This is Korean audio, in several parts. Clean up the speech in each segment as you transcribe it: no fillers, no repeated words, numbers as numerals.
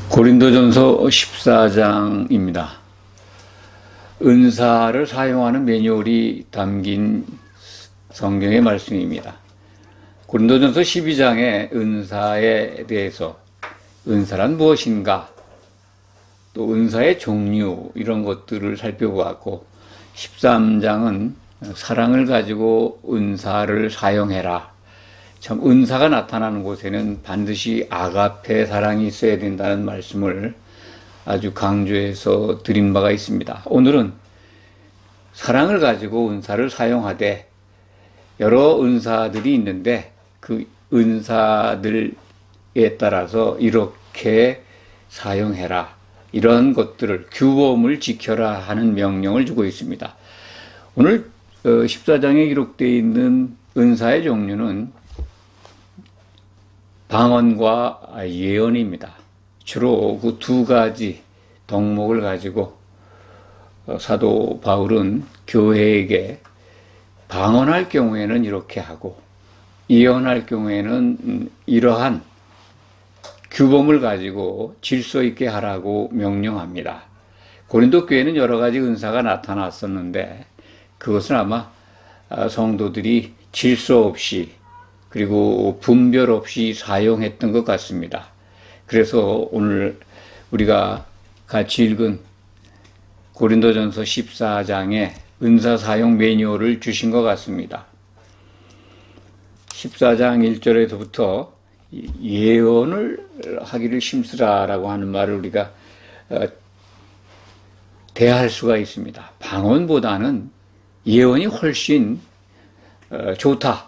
고린도전서 14장입니다. 은사를 사용하는 매뉴얼이 담긴 성경의 말씀입니다. 고린도전서 12장에 은사에 대해서 은사란 무엇인가, 또 은사의 종류 이런 것들을 살펴보았고, 13장은 사랑을 가지고 은사를 사용해라. 참 은사가 나타나는 곳에는 반드시 아가페 사랑이 있어야 된다는 말씀을 아주 강조해서 드린 바가 있습니다. 오늘은 사랑을 가지고 은사를 사용하되 여러 은사들이 있는데 그 은사들에 따라서 이렇게 사용해라, 이런 것들을 규범을 지켜라 하는 명령을 주고 있습니다. 오늘 14장에 기록되어 있는 은사의 종류는 방언과 예언입니다. 주로 그 두 가지 덕목을 가지고 사도 바울은 교회에게 방언할 경우에는 이렇게 하고 예언할 경우에는 이러한 규범을 가지고 질서 있게 하라고 명령합니다. 고린도 교회는 여러 가지 은사가 나타났었는데 그것은 아마 성도들이 질서 없이 그리고 분별 없이 사용했던 것 같습니다. 그래서 오늘 우리가 같이 읽은 고린도전서 14장에 은사 사용 매뉴얼을 주신 것 같습니다. 14장 1절에서부터 예언을 하기를 힘쓰라라고 하는 말을 우리가 대할 수가 있습니다. 방언보다는 예언이 훨씬 좋다.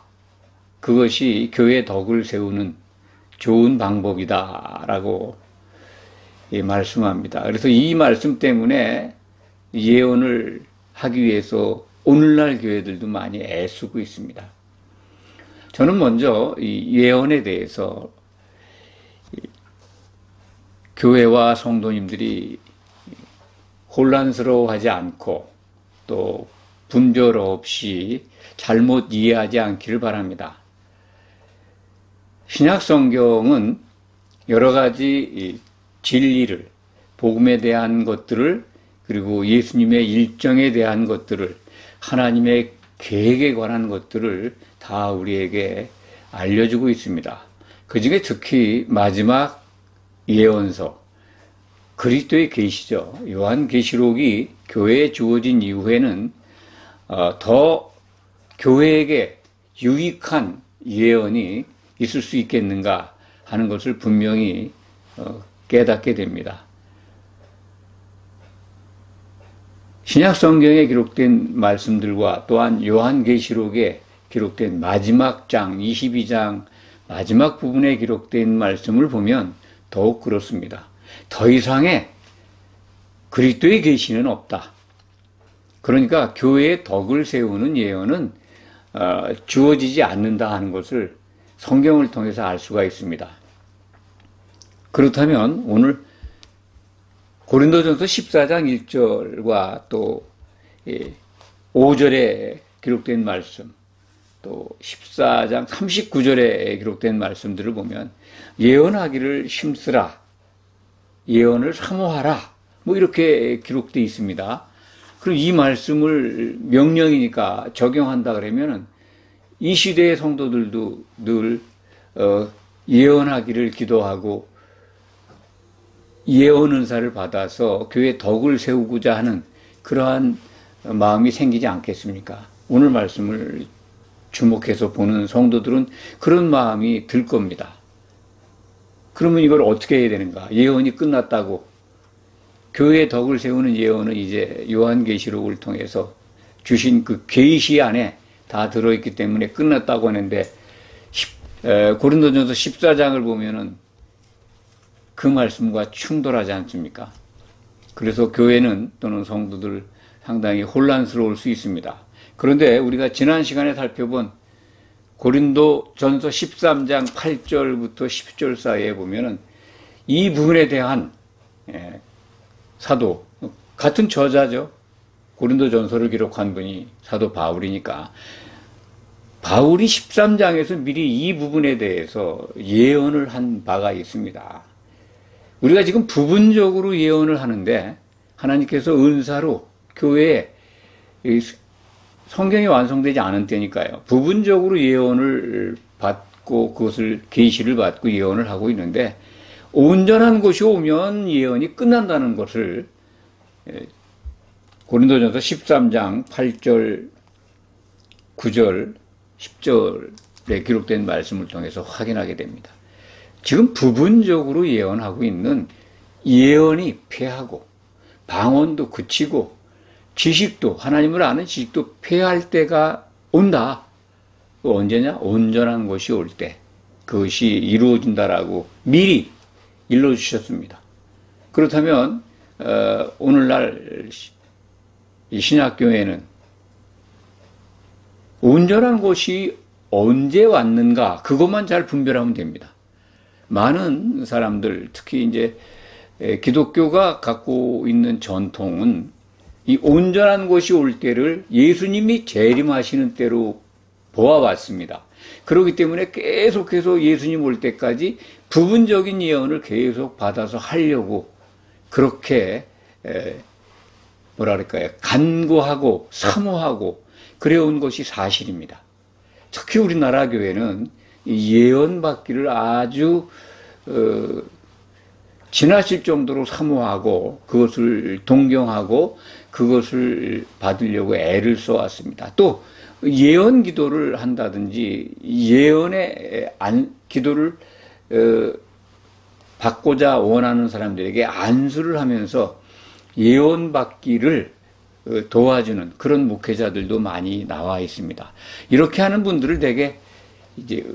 그것이 교회의 덕을 세우는 좋은 방법이다라고 말씀합니다. 그래서 이 말씀 때문에 예언을 하기 위해서 오늘날 교회들도 많이 애쓰고 있습니다. 저는 먼저 이 예언에 대해서 교회와 성도님들이 혼란스러워하지 않고 또 분별 없이 잘못 이해하지 않기를 바랍니다. 신약 성경은 여러 가지 진리를, 복음에 대한 것들을, 그리고 예수님의 일정에 대한 것들을, 하나님의 계획에 관한 것들을 다 우리에게 알려주고 있습니다. 그 중에 특히 마지막 예언서, 그리스도의 계시죠. 요한계시록이 교회에 주어진 이후에는 더 교회에게 유익한 예언이 있을 수 있겠는가 하는 것을 분명히 깨닫게 됩니다. 신약 성경에 기록된 말씀들과 또한 요한계시록에 기록된 마지막 장 22장 마지막 부분에 기록된 말씀을 보면 더욱 그렇습니다. 더 이상의 그리스도의 계시는 없다. 그러니까 교회의 덕을 세우는 예언은 주어지지 않는다 하는 것을 성경을 통해서 알 수가 있습니다. 그렇다면 오늘 고린도전서 14장 1절과 또 5절에 기록된 말씀, 또 14장 39절에 기록된 말씀들을 보면 예언하기를 힘쓰라, 예언을 사모하라, 뭐 이렇게 기록되어 있습니다. 그럼 이 말씀을 명령이니까 적용한다 그러면은 이 시대의 성도들도 늘 예언하기를 기도하고 예언 은사를 받아서 교회의 덕을 세우고자 하는 그러한 마음이 생기지 않겠습니까? 오늘 말씀을 주목해서 보는 성도들은 그런 마음이 들 겁니다. 그러면 이걸 어떻게 해야 되는가? 예언이 끝났다고. 교회의 덕을 세우는 예언은 이제 요한계시록을 통해서 주신 그 계시 안에 다 들어있기 때문에 끝났다고 하는데 고린도전서 14장을 보면은 그 말씀과 충돌하지 않습니까? 그래서 교회는 또는 성도들 상당히 혼란스러울 수 있습니다. 그런데 우리가 지난 시간에 살펴본 고린도전서 13장 8절부터 10절 사이에 보면은 이 부분에 대한 사도, 같은 저자죠. 고린도전서를 기록한 분이 사도 바울이니까 바울이 13장에서 미리 이 부분에 대해서 예언을 한 바가 있습니다. 우리가 지금 부분적으로 예언을 하는데 하나님께서 은사로 교회에 성경이 완성되지 않은 때니까요. 부분적으로 예언을 받고 그것을 계시를 받고 예언을 하고 있는데 온전한 것이 오면 예언이 끝난다는 것을 고린도전서 13장 8절, 9절, 10절에 기록된 말씀을 통해서 확인하게 됩니다. 지금 부분적으로 예언하고 있는 예언이 패하고 방언도 그치고 지식도 하나님을 아는 지식도 패할 때가 온다. 언제냐? 온전한 것이 올 때 그것이 이루어진다라고 미리 일러주셨습니다. 그렇다면 오늘날 이 신약교회는 온전한 것이 언제 왔는가 그것만 잘 분별하면 됩니다. 많은 사람들 특히 이제 기독교가 갖고 있는 전통은 이 온전한 것이 올 때를 예수님이 재림하시는 때로 보아왔습니다. 그렇기 때문에 계속해서 예수님 올 때까지 부분적인 예언을 계속 받아서 하려고 그렇게 뭐랄까요, 간구하고 사모하고 그래온 것이 사실입니다. 특히 우리나라 교회는 예언 받기를 아주 지나칠 정도로 사모하고 그것을 동경하고 그것을 받으려고 애를 써왔습니다. 또 예언 기도를 한다든지 예언의 기도를 받고자 원하는 사람들에게 안수를 하면서 예언 받기를 도와주는 그런 목회자들도 많이 나와 있습니다. 이렇게 하는 분들을 되게 이제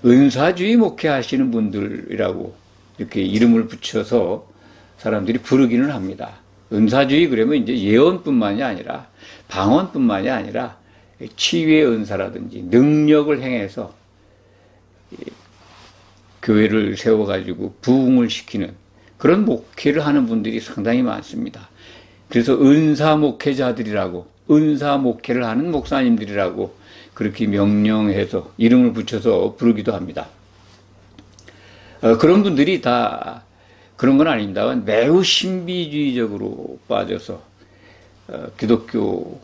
은사주의 목회하시는 분들이라고 이렇게 이름을 붙여서 사람들이 부르기는 합니다. 은사주의 그러면 이제 예언뿐만이 아니라 방언뿐만이 아니라 치유의 은사라든지 능력을 행해서 교회를 세워가지고 부흥을 시키는 그런 목회를 하는 분들이 상당히 많습니다. 그래서 은사 목회자들이라고 은사 목회를 하는 목사님들이라고 그렇게 명령해서 이름을 붙여서 부르기도 합니다. 그런 분들이 다 그런 건 아닙니다만 매우 신비주의적으로 빠져서 기독교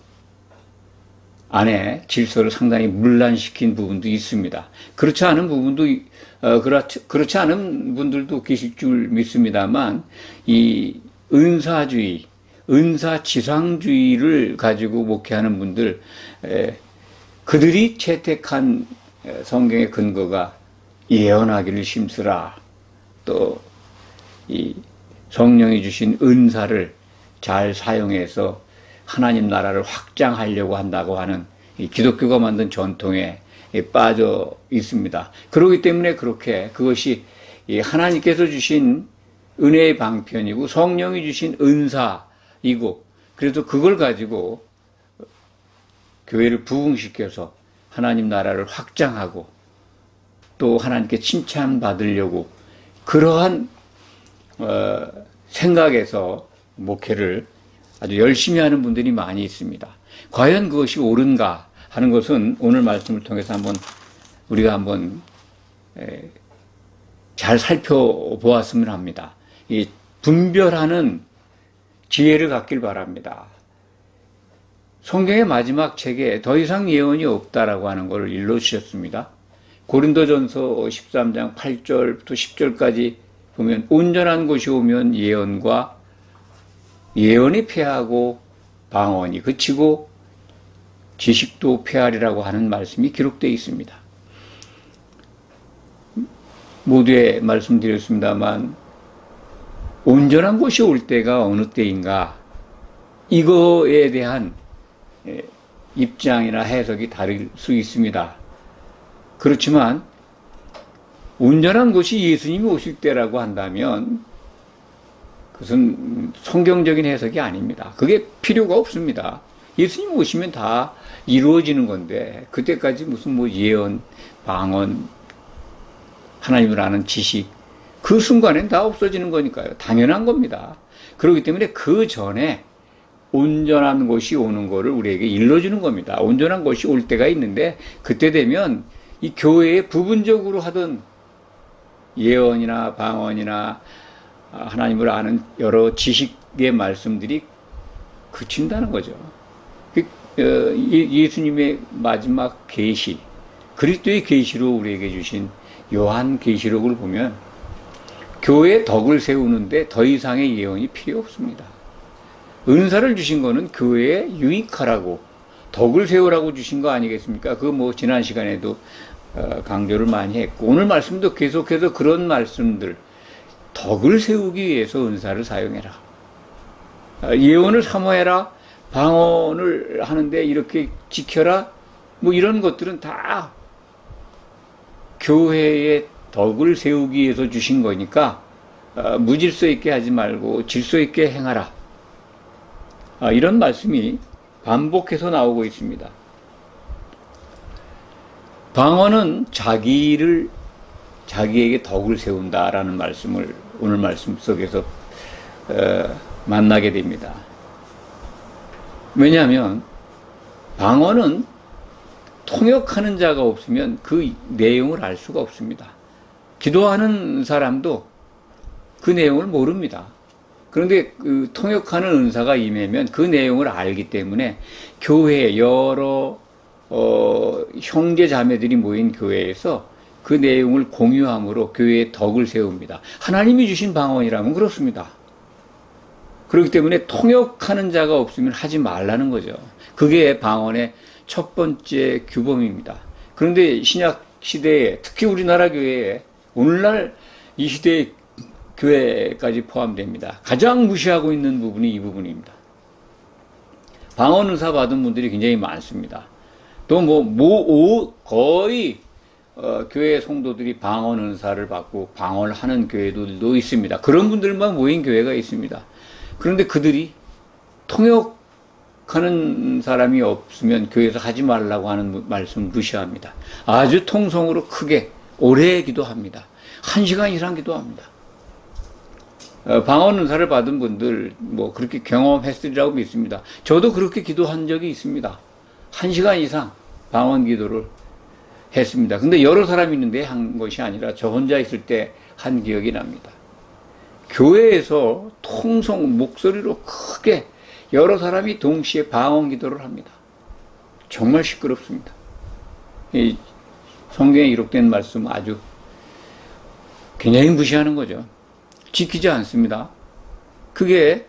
안에 질서를 상당히 문란시킨 부분도 있습니다. 그렇지 않은 부분도 그렇지 않은 분들도 계실 줄 믿습니다만 이 은사주의, 은사지상주의를 가지고 목회하는 분들 그들이 채택한 성경의 근거가 예언하기를 힘쓰라 또 이 성령이 주신 은사를 잘 사용해서 하나님 나라를 확장하려고 한다고 하는 이 기독교가 만든 전통에 빠져 있습니다. 그렇기 때문에 그렇게 그것이 하나님께서 주신 은혜의 방편이고 성령이 주신 은사이고 그래서 그걸 가지고 교회를 부흥시켜서 하나님 나라를 확장하고 또 하나님께 칭찬받으려고 그러한 생각에서 목회를 아주 열심히 하는 분들이 많이 있습니다. 과연 그것이 옳은가 하는 것은 오늘 말씀을 통해서 우리가 한번 잘 살펴보았으면 합니다. 이 분별하는 지혜를 갖길 바랍니다. 성경의 마지막 책에 더 이상 예언이 없다라고 하는 것을 일러주셨습니다. 고린도전서 13장 8절부터 10절까지 보면 온전한 것이 오면 예언이 패하고 방언이 그치고 지식도 패하리라고 하는 말씀이 기록되어 있습니다. 모두에 말씀드렸습니다만 온전한 것이 올 때가 어느 때인가 이거에 대한 입장이나 해석이 다를 수 있습니다. 그렇지만 온전한 것이 예수님이 오실 때라고 한다면 그것은 성경적인 해석이 아닙니다. 그게 필요가 없습니다. 예수님 오시면 다 이루어지는 건데 그때까지 무슨 예언, 방언, 하나님을 아는 지식 그 순간엔 다 없어지는 거니까요. 당연한 겁니다. 그렇기 때문에 그 전에 온전한 것이 오는 거를 우리에게 일러주는 겁니다. 온전한 것이 올 때가 있는데 그때 되면 이 교회에 부분적으로 하던 예언이나 방언이나 하나님을 아는 여러 지식의 말씀들이 그친다는 거죠. 예수님의 마지막 계시, 그리스도의 계시로 우리에게 주신 요한 계시록을 보면 교회의 덕을 세우는데 더 이상의 예언이 필요 없습니다. 은사를 주신 거는 교회에 유익하라고, 덕을 세우라고 주신 거 아니겠습니까? 그거 뭐 지난 시간에도 강조를 많이 했고, 오늘 말씀도 계속해서 그런 말씀들, 덕을 세우기 위해서 은사를 사용해라. 예언을 사모해라. 방언을 하는데 이렇게 지켜라. 뭐 이런 것들은 다 교회의 덕을 세우기 위해서 주신 거니까 무질서 있게 하지 말고 질서 있게 행하라. 이런 말씀이 반복해서 나오고 있습니다. 방언은 자기에게 덕을 세운다라는 말씀을 오늘 말씀 속에서 만나게 됩니다. 왜냐하면 방언은 통역하는 자가 없으면 그 내용을 알 수가 없습니다. 기도하는 사람도 그 내용을 모릅니다. 그런데 그 통역하는 은사가 임하면 그 내용을 알기 때문에 교회에 여러 형제 자매들이 모인 교회에서 그 내용을 공유함으로 교회의 덕을 세웁니다. 하나님이 주신 방언이라면 그렇습니다. 그렇기 때문에 통역하는 자가 없으면 하지 말라는 거죠. 그게 방언의 첫 번째 규범입니다. 그런데 신약 시대에, 특히 우리나라 교회에, 오늘날 이 시대의 교회까지 포함됩니다. 가장 무시하고 있는 부분이 이 부분입니다. 방언 은사 받은 분들이 굉장히 많습니다. 또 거의 교회 성도들이 방언 은사를 받고 방언을 하는 교회들도 있습니다. 그런 분들만 모인 교회가 있습니다. 그런데 그들이 통역하는 사람이 없으면 교회에서 하지 말라고 하는 말씀 무시합니다. 아주 통성으로 크게 오래 기도합니다. 1시간 이상 기도합니다. 방언 은사를 받은 분들 뭐 그렇게 경험했으리라고 믿습니다. 저도 그렇게 기도한 적이 있습니다. 1시간 이상 방언 기도를 했습니다. 근데 여러 사람이 있는데 한 것이 아니라 저 혼자 있을 때 한 기억이 납니다. 교회에서 통성 목소리로 크게 여러 사람이 동시에 방언 기도를 합니다. 정말 시끄럽습니다. 이 성경에 기록된 말씀 아주 굉장히 무시하는 거죠. 지키지 않습니다. 그게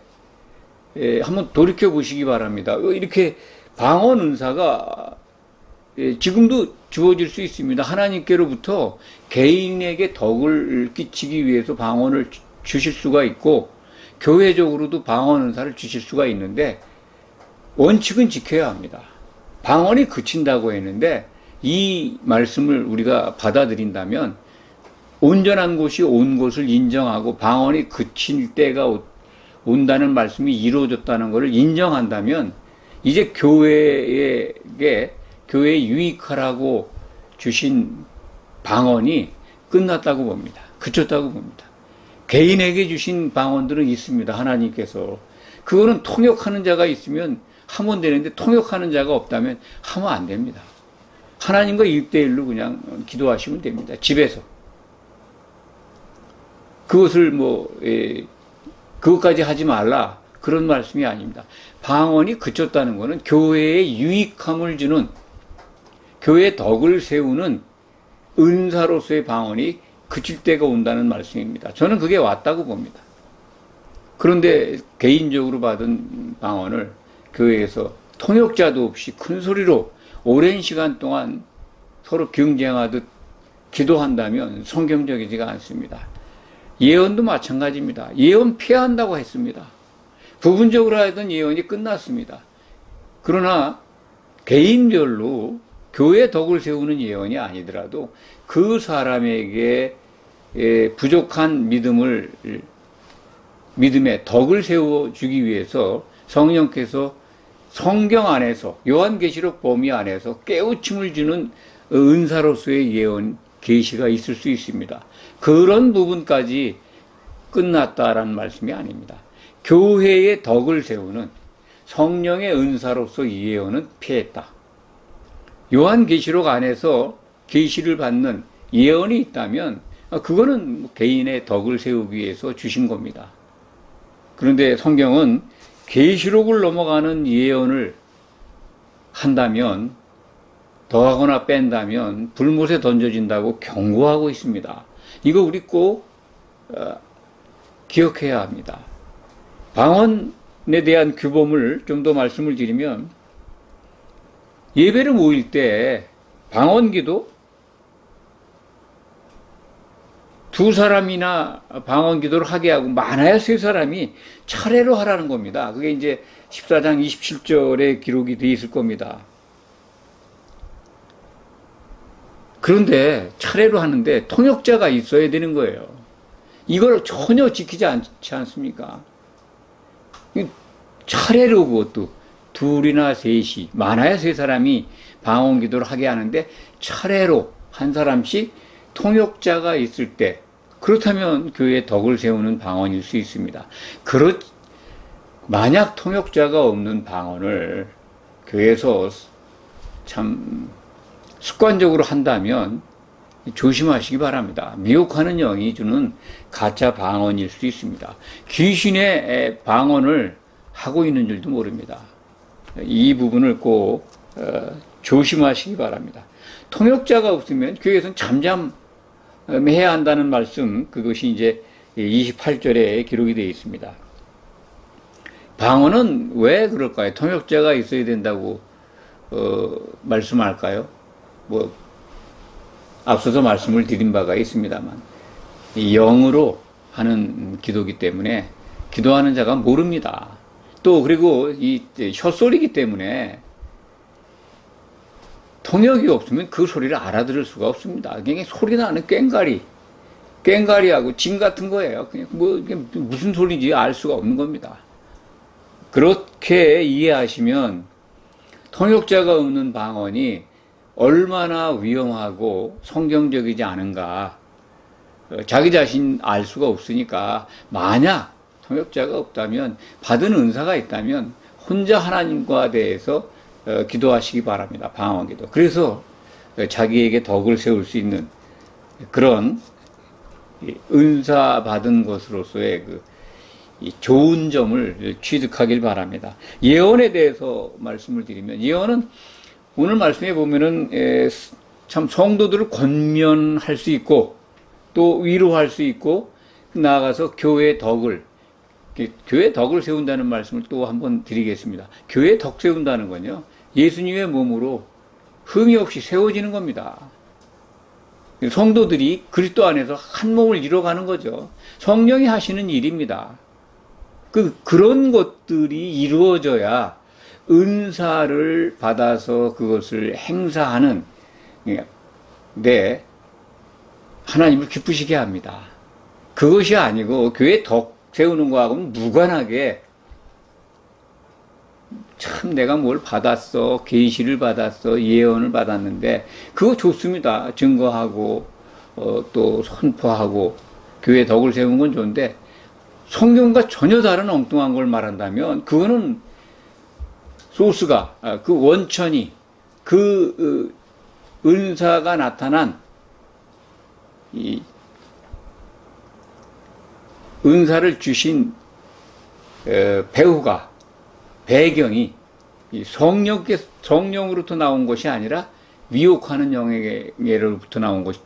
한번 돌이켜 보시기 바랍니다. 이렇게 방언 은사가 지금도 주어질 수 있습니다. 하나님께로부터 개인에게 덕을 끼치기 위해서 방언을 주실 수가 있고 교회적으로도 방언 은사를 주실 수가 있는데 원칙은 지켜야 합니다. 방언이 그친다고 했는데 이 말씀을 우리가 받아들인다면 온전한 곳이 온 곳을 인정하고 방언이 그칠 때가 온다는 말씀이 이루어졌다는 것을 인정한다면 이제 교회에 유익하라고 주신 방언이 끝났다고 봅니다. 그쳤다고 봅니다. 개인에게 주신 방언들은 있습니다. 하나님께서. 그거는 통역하는 자가 있으면 하면 되는데 통역하는 자가 없다면 하면 안 됩니다. 하나님과 1대1로 그냥 기도하시면 됩니다. 집에서. 그것을 그것까지 하지 말라. 그런 말씀이 아닙니다. 방언이 그쳤다는 것은 교회에 유익함을 주는, 교회의 덕을 세우는 은사로서의 방언이 그칠 때가 온다는 말씀입니다. 저는 그게 왔다고 봅니다. 그런데 개인적으로 받은 방언을 교회에서 통역자도 없이 큰 소리로 오랜 시간 동안 서로 경쟁하듯 기도한다면 성경적이지가 않습니다. 예언도 마찬가지입니다. 예언 피한다고 했습니다. 부분적으로 하던 예언이 끝났습니다. 그러나 개인별로 교회 덕을 세우는 예언이 아니더라도 그 사람에게 부족한 믿음의 덕을 세워주기 위해서 성령께서 성경 안에서 요한계시록 범위 안에서 깨우침을 주는 은사로서의 예언, 계시가 있을 수 있습니다. 그런 부분까지 끝났다라는 말씀이 아닙니다. 교회의 덕을 세우는 성령의 은사로서 이 예언은 피했다. 요한계시록 안에서 계시를 받는 예언이 있다면 그거는 개인의 덕을 세우기 위해서 주신 겁니다. 그런데 성경은 계시록을 넘어가는 예언을 한다면, 더하거나 뺀다면 불못에 던져진다고 경고하고 있습니다. 이거 우리 꼭 기억해야 합니다. 방언에 대한 규범을 좀 더 말씀을 드리면, 예배를 모일 때 방언기도 두 사람이나 방언기도를 하게 하고 많아야 세 사람이 차례로 하라는 겁니다. 그게 이제 14장 27절에 기록이 되어 있을 겁니다. 그런데 차례로 하는데 통역자가 있어야 되는 거예요. 이걸 전혀 지키지 않지 않습니까? 차례로, 그것도 둘이나 셋이, 많아야 세 사람이 방언 기도를 하게 하는데 차례로 한 사람씩 통역자가 있을 때, 그렇다면 교회의 덕을 세우는 방언일 수 있습니다. 만약 통역자가 없는 방언을 교회에서 참 습관적으로 한다면 조심하시기 바랍니다. 미혹하는 영이 주는 가짜 방언일 수 있습니다. 귀신의 방언을 하고 있는 줄도 모릅니다. 이 부분을 꼭 조심하시기 바랍니다. 통역자가 없으면 교회에서는 잠잠해야 한다는 말씀, 그것이 이제 28절에 기록이 되어 있습니다. 방언은 왜 그럴까요? 통역자가 있어야 된다고 말씀할까요? 앞서서 말씀을 드린 바가 있습니다만, 영으로 하는 기도기 때문에 기도하는 자가 모릅니다. 또 그리고 이 혀소리기 때문에 통역이 없으면 그 소리를 알아들을 수가 없습니다. 그냥 소리 나는 꽹가리하고 징 같은 거예요. 그냥 무슨 소리인지 알 수가 없는 겁니다. 그렇게 이해하시면 통역자가 없는 방언이 얼마나 위험하고 성경적이지 않은가, 자기 자신 알 수가 없으니까, 만약 통역자가 없다면, 받은 은사가 있다면 혼자 하나님과 대해서 기도하시기 바랍니다. 방언 기도. 그래서 자기에게 덕을 세울 수 있는 그런 은사 받은 것으로서의 좋은 점을 취득하길 바랍니다. 예언에 대해서 말씀을 드리면, 예언은 오늘 말씀에 보면은 참 성도들을 권면할 수 있고 또 위로할 수 있고, 나아가서 교회의 덕을 세운다는 말씀을 또 한번 드리겠습니다. 교회의 덕 세운다는 건요, 예수님의 몸으로 흠이 없이 세워지는 겁니다. 성도들이 그리스도 안에서 한 몸을 이뤄가는 거죠. 성령이 하시는 일입니다. 그런 것들이 이루어져야 은사를 받아서 그것을 행사하는 하나님을 기쁘시게 합니다. 그것이 아니고 교회 덕 세우는 거하고는 무관하게 참 내가 뭘 받았어, 계시를 받았어, 예언을 받았는데 그거 좋습니다. 증거하고 또 선포하고 교회 덕을 세우는 건 좋은데, 성경과 전혀 다른 엉뚱한 걸 말한다면 그거는 소스가, 그 원천이, 그 은사가 나타난 이 은사를 주신 배후가, 배경이 성령으로부터 나온 것이 아니라 미혹하는 영에게로부터 나온 것이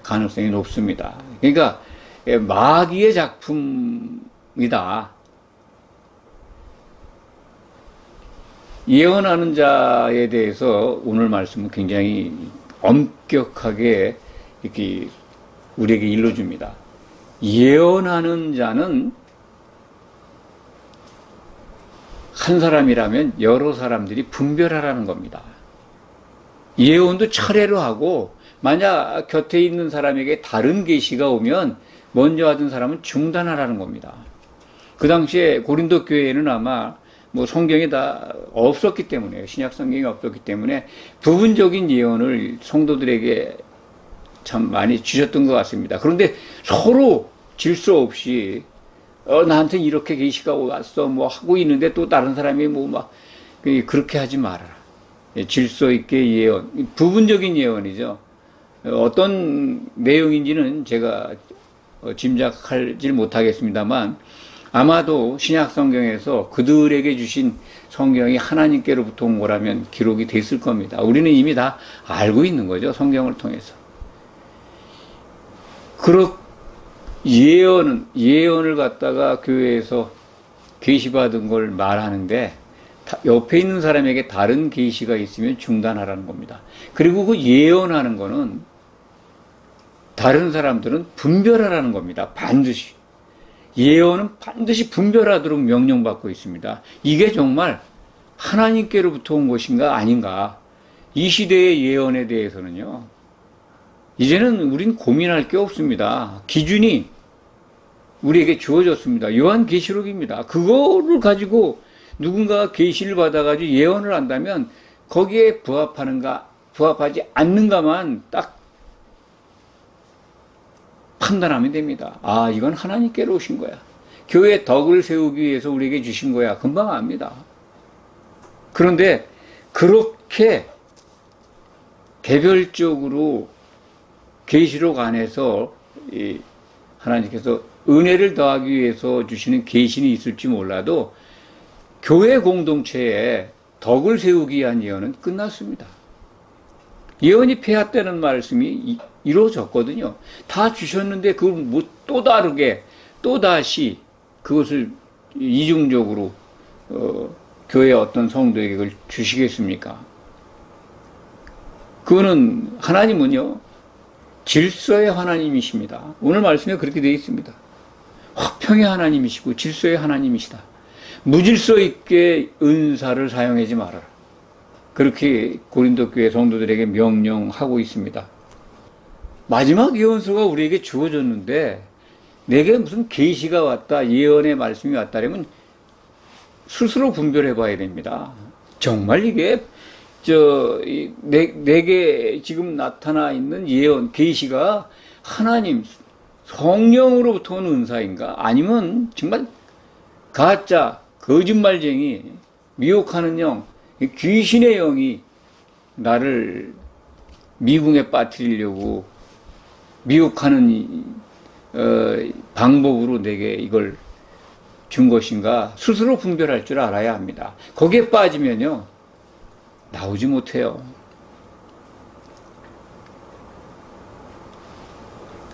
가능성이 높습니다. 그러니까 마귀의 작품이다. 예언하는 자에 대해서 오늘 말씀은 굉장히 엄격하게 이렇게 우리에게 일러줍니다. 예언하는 자는 한 사람이라면 여러 사람들이 분별하라는 겁니다. 예언도 차례로 하고, 만약 곁에 있는 사람에게 다른 계시가 오면 먼저 하던 사람은 중단하라는 겁니다. 그 당시에 고린도 교회에는 아마 성경에 다 없었기 때문에, 신약 성경이 없었기 때문에 부분적인 예언을 성도들에게 참 많이 주셨던 것 같습니다. 그런데 서로 질서 없이 나한테 이렇게 계시가 왔어 하고 있는데 또 다른 사람이 그렇게 하지 말아라. 질서 있게 예언, 부분적인 예언이죠. 어떤 내용인지는 제가 짐작하지 못하겠습니다만 아마도 신약 성경에서 그들에게 주신 성경이 하나님께로부터 온 거라면 기록이 됐을 겁니다. 우리는 이미 다 알고 있는 거죠. 성경을 통해서. 예언을 갖다가 교회에서 계시받은 걸 말하는데 옆에 있는 사람에게 다른 계시가 있으면 중단하라는 겁니다. 그리고 그 예언하는 거는 다른 사람들은 분별하라는 겁니다. 반드시. 예언은 반드시 분별하도록 명령받고 있습니다. 이게 정말 하나님께로부터 온 것인가 아닌가. 이 시대의 예언에 대해서는요. 이제는 우린 고민할 게 없습니다. 기준이 우리에게 주어졌습니다. 요한계시록입니다. 그거를 가지고 누군가가 계시를 받아가지고 예언을 한다면 거기에 부합하지 않는가만 딱 판단하면 됩니다. 아, 이건 하나님께로 오신 거야. 교회의 덕을 세우기 위해서 우리에게 주신 거야. 금방 압니다. 그런데 그렇게 개별적으로 계시록 안에서 하나님께서 은혜를 더하기 위해서 주시는 계시는 있을지 몰라도 교회 공동체에 덕을 세우기 위한 예언은 끝났습니다. 예언이 폐하되는 말씀이 이루어졌거든요. 다 주셨는데 그걸 뭐 또 다르게 또 다시 그것을 이중적으로 교회 어떤 성도에게 그걸 주시겠습니까? 그거는 하나님은요 질서의 하나님이십니다. 오늘 말씀에 그렇게 되어 있습니다. 화평의 하나님이시고 질서의 하나님이시다. 무질서 있게 은사를 사용하지 말아라. 그렇게 고린도 교회 성도들에게 명령하고 있습니다. 마지막 예언서가 우리에게 주어졌는데 내게 무슨 계시가 왔다, 예언의 말씀이 왔다라면 스스로 분별해 봐야 됩니다. 정말 이게 내게 지금 나타나 있는 예언, 계시가 하나님 성령으로부터 온 은사인가? 아니면 정말 가짜, 거짓말쟁이, 미혹하는 영, 귀신의 영이 나를 미궁에 빠뜨리려고 미혹하는 방법으로 내게 이걸 준 것인가 스스로 분별할 줄 알아야 합니다. 거기에 빠지면요 나오지 못해요.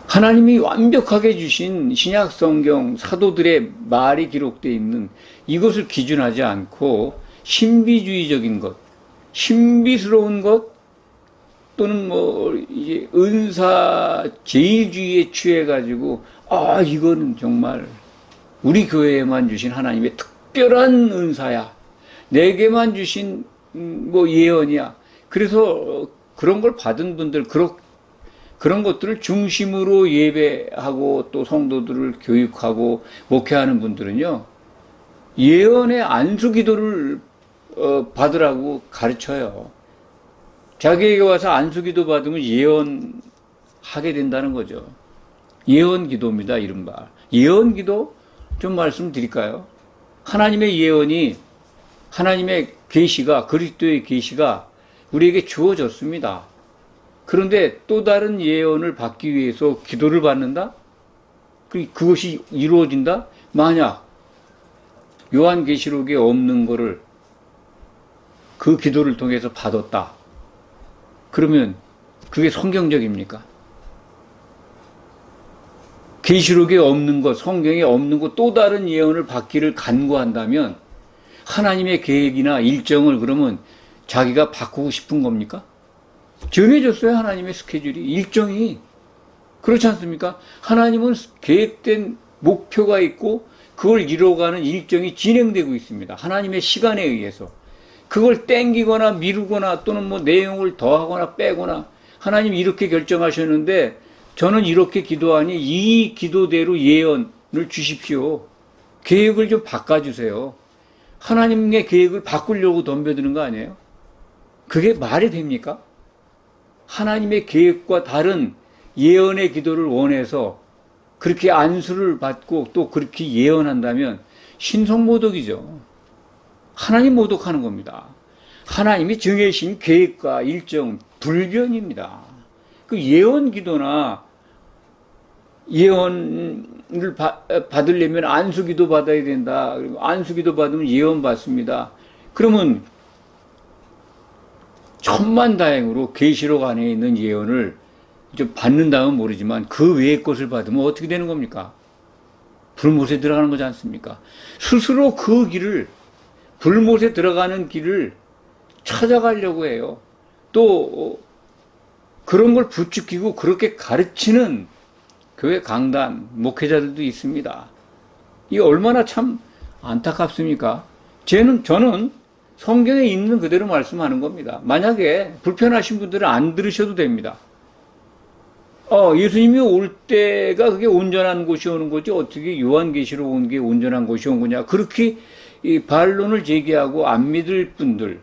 하나님이 완벽하게 주신 신약 성경 사도들의 말이 기록되어 있는 이것을 기준하지 않고 신비주의적인 것, 신비스러운 것 또는 이제 은사 제일주의에 취해가지고 이거는 정말 우리 교회에만 주신 하나님의 특별한 은사야. 내게만 주신 예언이야. 그래서 그런 걸 받은 분들 그런 것들을 중심으로 예배하고 또 성도들을 교육하고 목회하는 분들은요 예언의 안수기도를 받으라고 가르쳐요. 자기에게 와서 안수기도 받으면 예언하게 된다는 거죠. 예언기도입니다. 이른바 예언기도 좀 말씀드릴까요? 하나님의 예언이 하나님의 계시가 그리스도의 계시가 우리에게 주어졌습니다. 그런데 또 다른 예언을 받기 위해서 기도를 받는다? 그것이 이루어진다? 만약 요한계시록에 없는 거를 그 기도를 통해서 받았다. 그러면 그게 성경적입니까? 계시록에 없는 것, 성경에 없는 것, 또 다른 예언을 받기를 간구한다면 하나님의 계획이나 일정을 그러면 자기가 바꾸고 싶은 겁니까? 정해졌어요. 하나님의 스케줄이, 일정이. 그렇지 않습니까? 하나님은 계획된 목표가 있고 그걸 이뤄가는 일정이 진행되고 있습니다. 하나님의 시간에 의해서. 그걸 땡기거나 미루거나 또는 내용을 더하거나 빼거나 하나님 이렇게 결정하셨는데 저는 이렇게 기도하니 이 기도대로 예언을 주십시오. 계획을 좀 바꿔주세요. 하나님의 계획을 바꾸려고 덤벼드는 거 아니에요? 그게 말이 됩니까? 하나님의 계획과 다른 예언의 기도를 원해서 그렇게 안수를 받고 또 그렇게 예언한다면 신성모독이죠. 하나님 모독하는 겁니다. 하나님이 정해신 계획과 일정 불변입니다. 그 예언 기도나 예언을 받으려면 안수기도 받아야 된다. 그리고 안수기도 받으면 예언 받습니다. 그러면 천만다행으로 계시록 안에 있는 예언을 좀 받는다면 모르지만 그 외의 것을 받으면 어떻게 되는 겁니까? 불못에 들어가는 거지 않습니까? 스스로 그 길을, 불못에 들어가는 길을 찾아가려고 해요. 또 그런 걸 부추기고 그렇게 가르치는 교회 강단, 목회자들도 있습니다. 이게 얼마나 참 안타깝습니까? 저는 성경에 있는 그대로 말씀하는 겁니다. 만약에 불편하신 분들은 안 들으셔도 됩니다. 예수님이 올 때가 그게 온전한 곳이 오는 거지 어떻게 요한계시록 온 게 온전한 곳이 온 거냐. 그렇게 이 반론을 제기하고 안 믿을 분들,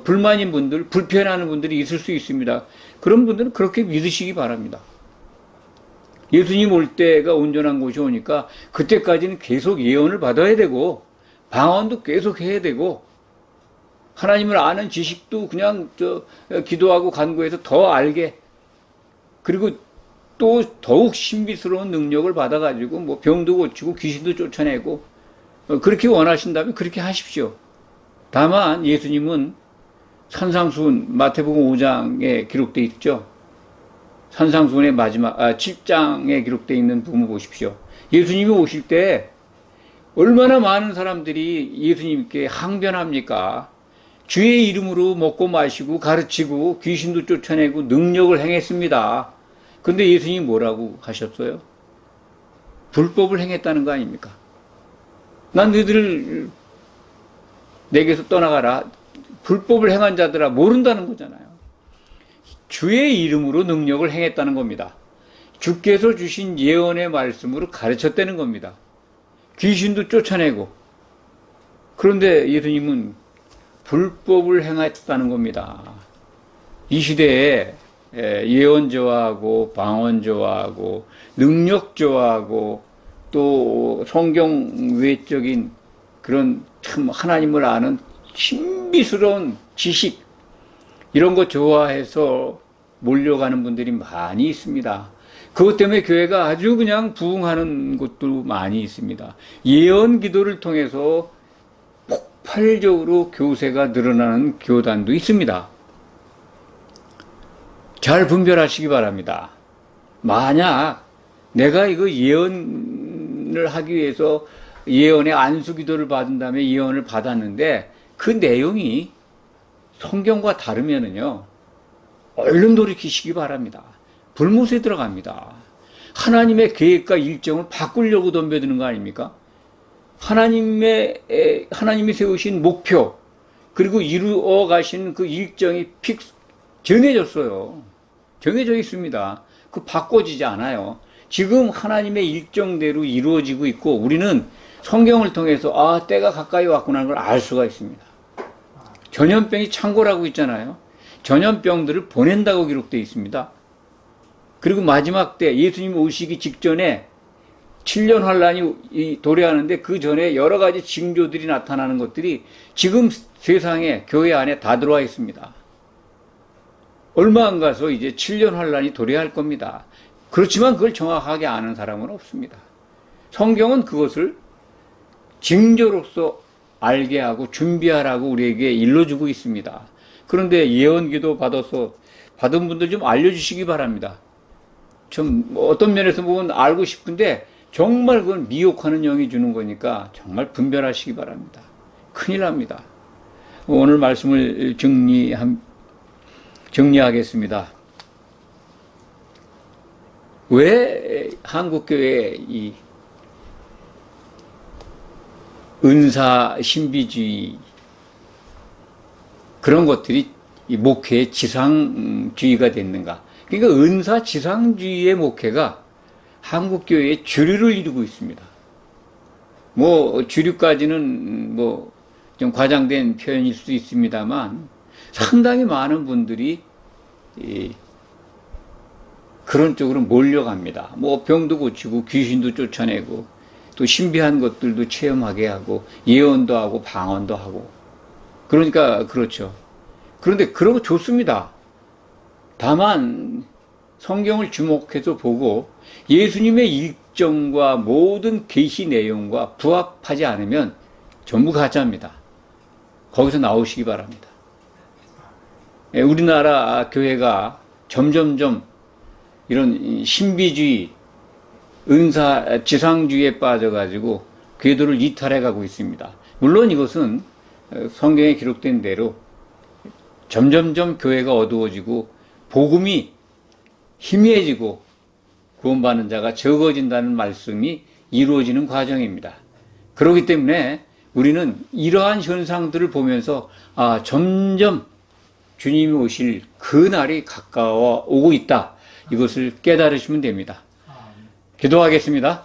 불만인 분들, 불편해하는 분들이 있을 수 있습니다. 그런 분들은 그렇게 믿으시기 바랍니다. 예수님 올 때가 온전한 곳이 오니까 그때까지는 계속 예언을 받아야 되고 방언도 계속 해야 되고 하나님을 아는 지식도 그냥 기도하고 간구해서 더 알게, 그리고 또 더욱 신비스러운 능력을 받아가지고 뭐 병도 고치고 귀신도 쫓아내고 그렇게 원하신다면 그렇게 하십시오. 다만 예수님은 산상수훈 마태복음 5장에 기록되어 있죠. 산상수훈의 마지막 7장에 기록되어 있는 부분 보십시오. 예수님이 오실 때 얼마나 많은 사람들이 예수님께 항변합니까? 주의 이름으로 먹고 마시고 가르치고 귀신도 쫓아내고 능력을 행했습니다. 근데 예수님이 뭐라고 하셨어요? 불법을 행했다는 거 아닙니까? 난 너희들을 내게서 떠나가라. 불법을 행한 자들아, 모른다는 거잖아요. 주의 이름으로 능력을 행했다는 겁니다. 주께서 주신 예언의 말씀으로 가르쳤다는 겁니다. 귀신도 쫓아내고. 그런데 예수님은 불법을 행했다는 겁니다. 이 시대에 예언 좋아하고 방언 좋아하고 능력 좋아하고 또 성경 외적인 그런 참 하나님을 아는 신비스러운 지식, 이런 거 좋아해서 몰려가는 분들이 많이 있습니다. 그것 때문에 교회가 아주 그냥 부흥하는 곳도 많이 있습니다. 예언 기도를 통해서 폭발적으로 교세가 늘어나는 교단도 있습니다. 잘 분별하시기 바랍니다. 만약 내가 이거 예언을 하기 위해서 예언의 안수 기도를 받은 다음에 예언을 받았는데 그 내용이 성경과 다르면은요, 얼른 돌이키시기 바랍니다. 불못에 들어갑니다. 하나님의 계획과 일정을 바꾸려고 덤벼드는 거 아닙니까? 하나님이 세우신 목표, 그리고 이루어 가신 그 일정이 정해졌어요. 정해져 있습니다. 그 바꿔지지 않아요. 지금 하나님의 일정대로 이루어지고 있고 우리는 성경을 통해서 때가 가까이 왔구나 하는 걸 알 수가 있습니다. 전염병이 창궐하고 있잖아요. 전염병들을 보낸다고 기록되어 있습니다. 그리고 마지막 때 예수님 오시기 직전에 7년 환란이 도래하는데 그 전에 여러 가지 징조들이 나타나는 것들이 지금 세상에 교회 안에 다 들어와 있습니다. 얼마 안 가서 이제 7년 환란이 도래할 겁니다. 그렇지만 그걸 정확하게 아는 사람은 없습니다. 성경은 그것을 징조로서 알게 하고 준비하라고 우리에게 일러주고 있습니다. 그런데 예언기도 받은 분들 좀 알려주시기 바랍니다. 좀 어떤 면에서 보면 알고 싶은데 정말 그건 미혹하는 영이 주는 거니까 정말 분별하시기 바랍니다. 큰일 납니다. 오늘 말씀을 정리하겠습니다. 왜 한국교회에 이 은사 신비주의 그런 것들이 이 목회의 지상주의가 됐는가? 그러니까 은사 지상주의의 목회가 한국교회의 주류를 이루고 있습니다. 뭐 주류까지는 뭐 좀 과장된 표현일 수도 있습니다만 상당히 많은 분들이 그런 쪽으로 몰려갑니다. 뭐 병도 고치고 귀신도 쫓아내고 또 신비한 것들도 체험하게 하고 예언도 하고 방언도 하고, 그러니까 그렇죠. 그런데 그런 거 좋습니다. 다만 성경을 주목해서 보고 예수님의 일정과 모든 계시 내용과 부합하지 않으면 전부 가짜입니다. 거기서 나오시기 바랍니다. 우리나라 교회가 점점점 이런 신비주의, 은사, 지상주의에 빠져가지고 궤도를 이탈해 가고 있습니다. 물론 이것은 성경에 기록된 대로 점점점 교회가 어두워지고 복음이 희미해지고 구원받는 자가 적어진다는 말씀이 이루어지는 과정입니다. 그렇기 때문에 우리는 이러한 현상들을 보면서 점점 주님이 오실 그 날이 가까워 오고 있다. 이것을 깨달으시면 됩니다. 기도하겠습니다.